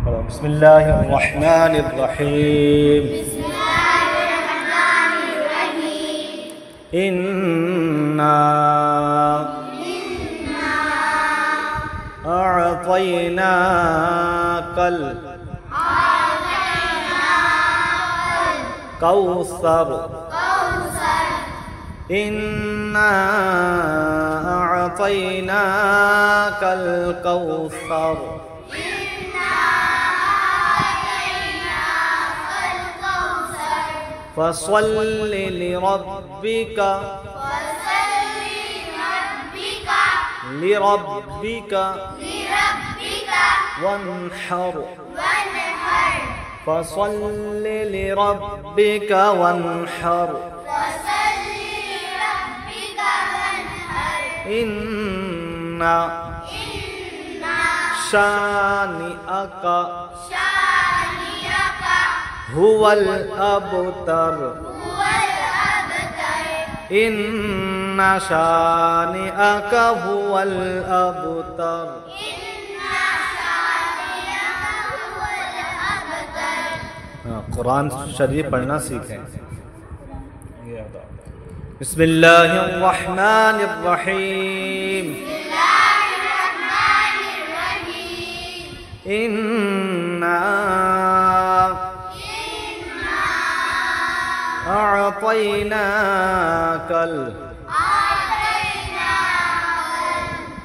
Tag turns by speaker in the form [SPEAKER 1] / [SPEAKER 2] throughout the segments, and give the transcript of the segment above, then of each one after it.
[SPEAKER 1] बिस्मिल्लाहिर्रहमानिर्रहीम। इन्ना अअतैनाकल कौसर। इन्ना अअतैनाकल कौसर। फसल्लि लिरब्बिका वन्हर। फसल्लि लिरब्बिका वन्हर। इन्ना शानिअका हुवल अबतर। इन्ना शानिअका हुवल अबतर। कुरान शरीफ पढ़ना सीखें। बिस्मिल्लाहिर्रहमानिर्रहीम। इन्ना अअतैनाकल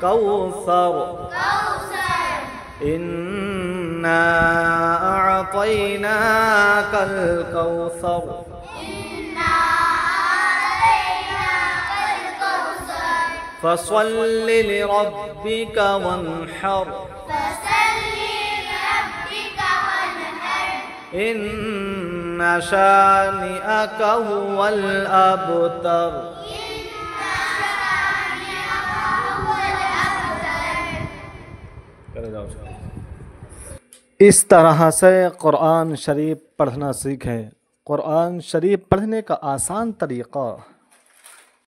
[SPEAKER 1] कौसर। इन्ना अअतैनाकल कौसर। फसल्लि लिरब्बिका वन्हर। इन्ना शानिअका हुवल अबतर। इस तरह से कुरान शरीफ पढ़ना सीखें। कुरान शरीफ पढ़ने का आसान तरीक़ा